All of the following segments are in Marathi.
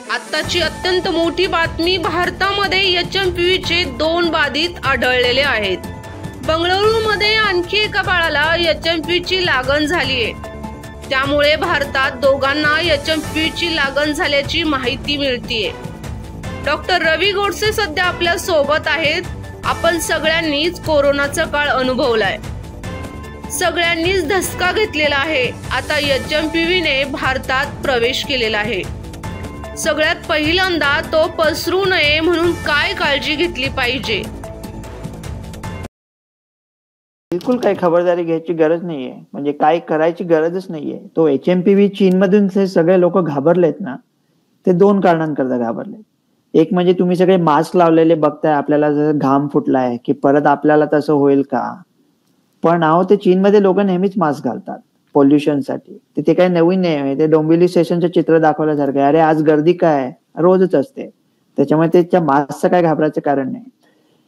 आत्ताची अत्यंत मोठी बातमी, भारतामध्ये HMPV चे 2 बाधित आढळलेले आहेत। बंगळुरूमध्ये आणखी एका बाळाला HMPV ची लागण झाली आहे। त्यामुळे भारतात दोघांना HMPV ची लागण झाल्याची माहिती मिळतीये। डॉक्टर रवी गोडसे सध्या आपल्या सोबत आहेत। आपण सगळ्यांनीच कोरोनाचा काळ अनुभवलाय, सगळ्यांनीच धसका घेतलेला आहे। आता HMPV ने भारतात प्रवेश केलेला आहे। सगळ्यात पहिल्यांदा तो पसरू नये म्हणून काय काळजी घेतली पाहिजे? बिलकुल काही खबरदारी घ्यायची गरज नाहीये, म्हणजे काय करायची गरजच नाहीये। तो HMPV चीनमधून सगळे लोक घाबरलेत ना, ते 2 कारणांकरता घाबरलेत। एक म्हणजे तुम्ही सगळे मास्क लावलेले बघताय, आपल्याला जर घाम फुटलाय की परत आपल्याला तसं होईल का। पण ते चीनमध्ये लोक नेहमीच मास्क घालतात पोल्युशनसाठी। ते काही नवीन नाही, ते डोंबिवली स्टेशनचं चित्र दाखवल्यासारखं आहे। अरे आज गर्दी काय रोजच असते, त्याच्यामुळे त्याच्या मास्कचं काय घाबरायचं कारण नाही।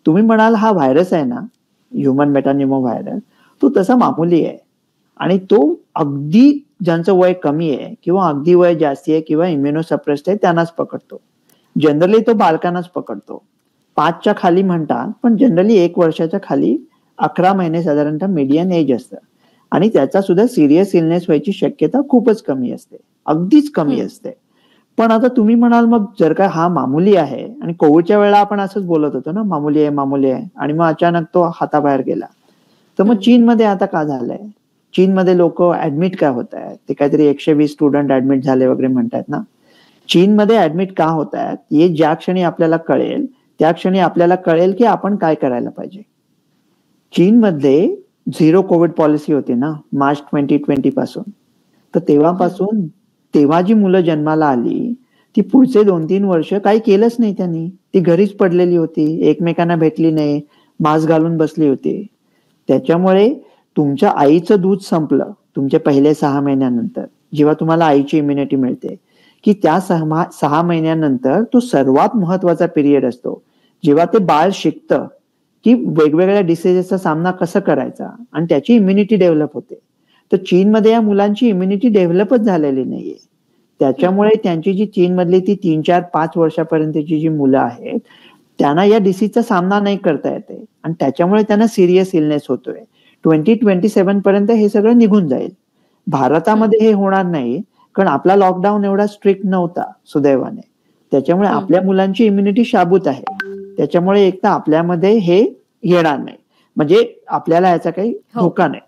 तुम्ही म्हणाल हा व्हायरस आहे ना, ह्यूमन मेटान्युमो व्हायरस, तो तसा मामूली आहे आणि तो अगदी ज्यांचं वय कमी आहे किंवा अगदी वय जास्ती आहे किंवा इम्युनोसप्रेस्ड आहे त्यांनाच पकडतो। जनरली तो बालकांनाच पकडतो। 5च्या खाली म्हणतात, पण जनरली 1 वर्षाच्या खाली 11 महिने साधारणतः मीडियन एज असतं आणि त्याचा सुद्धा सिरियस इलनेस व्हायची शक्यता खूपच कमी असते, अगदीच कमी असते। पण आता तुम्ही म्हणाल मग जर का हा मामूली आहे, आणि कोविडच्या वेळेला आपण असंच बोलत होतो ना, मामूली आहे, आणि मग अचानक तो हाताबाहेर गेला, तर मग चीनमध्ये आता का झालंय? चीनमध्ये लोक ऍडमिट का होत आहेत? ते काहीतरी 120 स्टुडंट ऍडमिट झाले वगैरे म्हणतात ना। चीनमध्ये ऍडमिट का होत आहेत हे ज्या क्षणी आपल्याला कळेल, त्या क्षणी आपल्याला कळेल की आपण काय करायला पाहिजे। चीनमध्ये 0 कोविड पॉलिसी होती ना मार्च 2020 पासून, तर तेव्हापासून तेव्हा जी मुलं जन्माला आली ती पुढचे 2-3 वर्ष काही केलंच नाही त्यांनी। ती घरीच पडलेली होती, एकमेकांना भेटली नाही, मास्क घालून बसली होती। त्याच्यामुळे तुमच्या आईचं दूध संपलं तुमच्या पहिले 6 महिन्यानंतर, जेव्हा तुम्हाला आईची इम्युनिटी मिळते, की त्या 6 महिन्यानंतर तो सर्वात महत्वाचा पिरियड असतो, जेव्हा ते बाळ शिकतं की वेगवेगळ्या डिसीजेसचा सामना कसा करायचा आणि त्याची इम्युनिटी डेव्हलप होते। तर चीनमध्ये या मुलांची इम्युनिटी डेव्हलपच झालेली नाहीये। त्याच्यामुळे त्यांची जी चीनमधली ती 3, 4, 5 वर्षापर्यंतची जी मुलं आहेत त्यांना या डिसीजचा सामना नाही करता येते आणि त्याच्यामुळे त्यांना सिरियस इलनेस होतोय। 2027 पर्यंत हे सगळं निघून जाईल। भारतामध्ये हे होणार नाही, कारण आपला लॉकडाऊन एवढा स्ट्रिक्ट नव्हता सुदैवाने। त्याच्यामुळे आपल्या मुलांची इम्युनिटी शाबूत आहे, त्याच्यामुळे एक तर आपल्यामध्ये हे येणार नाही, म्हणजे आपल्याला याचा काही धोका नाही।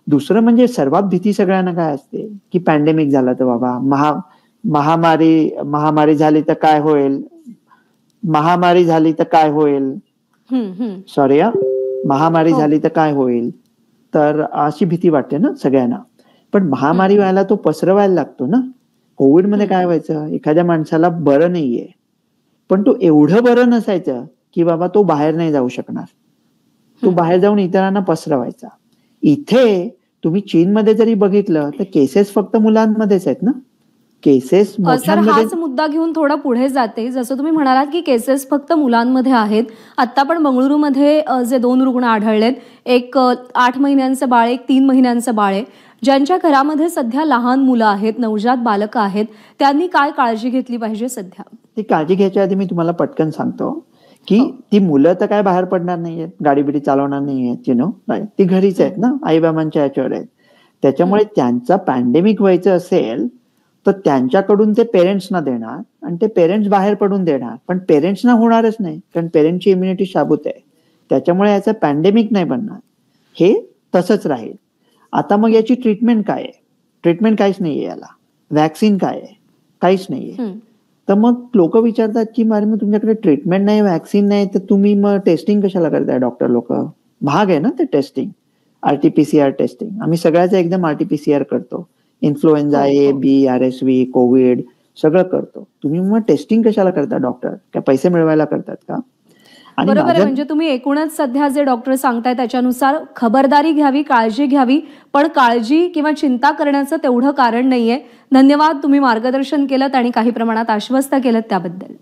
दुसरं म्हणजे सर्वात भीती सगळ्यांना काय असते की पॅन्डेमिक झाला तर बाबा महामारी झाली तर काय होईल, महामारी झाली तर काय होईल, महामारी झाली तर काय होईल, तर अशी भीती वाटते ना सगळ्यांना। पण महामारी व्हायला तो पसरवायला लागतो ना। कोविड मध्ये काय व्हायचं, एखाद्या माणसाला बरं नाहीये पण तो एवढं बरं नसायचं की बाबा तो बाहेर नाही जाऊ शकणार, तो बाहेर जाऊन इतरांना पसरवायचा। इथे तुम्ही चीनमध्ये जरी बघितलं तर केसेस फक्त मुलांमध्येच आहेत ना, केसेस सर हाच मुद्दा घेऊन थोडा पुढे जाते। जसं तुम्ही म्हणालात की केसेस फक्त मुलांमध्ये आहेत, आता पण बंगळुरूमध्ये जे 2 रुग्ण आढळलेत, एक 8 महिन्यांचं बाळ, एक 3 महिन्यांचं बाळ आहे, ज्यांच्या घरामध्ये सध्या लहान मुलं आहेत, नवजात बालकं आहेत, त्यांनी काय काळजी घेतली पाहिजे सध्या? ती काळजी घ्यायच्या आधी मी तुम्हाला पटकन सांगतो की ती मुलं तर काय बाहेर पडणार नाहीयेत, गाडी बिडी चालवणार नाहीयेत, ती घरीच आहेत ना, आईबाबांच्या याच्यावर आहेत। त्याच्यामुळे त्यांचा पॅन्डेमिक व्हायचं असेल तर त्यांच्याकडून ते पेरेंट्सना देणार आणि ते पेरेंट्स बाहेर पडून देणार, पण पेरेंट्सना होणारच नाही, कारण पेरेंट्सची इम्युनिटी शाबूत आहे। त्याच्यामुळे याचं पॅन्डेमिक नाही बनणार, हे तसंच राहील। आता मग याची ट्रीटमेंट काय आहे? ट्रीटमेंट काहीच नाहीये याला। वॅक्सिन काय आहे? काहीच नाहीये। तर मग लोक विचारतात की मग तुमच्याकडे ट्रीटमेंट नाही, वॅक्सिन नाही, तर तुम्ही मग टेस्टिंग कशाला करताय डॉक्टर लोक? महाग आहे ना ते टेस्टिंग, RT-PCR टेस्टिंग। आम्ही सगळ्याचं एकदम RT-PCR करतो, influenza A, B, RSV, Covid सगळं करतो। तुम्ही मग टेस्टिंग कशाला करता डॉक्टर? काय पैसे मिळवायला करतात का? बरोबर आहे, म्हणजे तुम्ही एकूणच सध्या जे डॉक्टर सांगताय त्याच्यानुसार खबरदारी घ्यावी, काळजी घ्यावी, पण काळजी किंवा चिंता करण्याचं तेवढं कारण नाहीये। धन्यवाद, तुम्ही मार्गदर्शन केलं आणि काही प्रमाणात आश्वस्त केलं त्याबद्दल।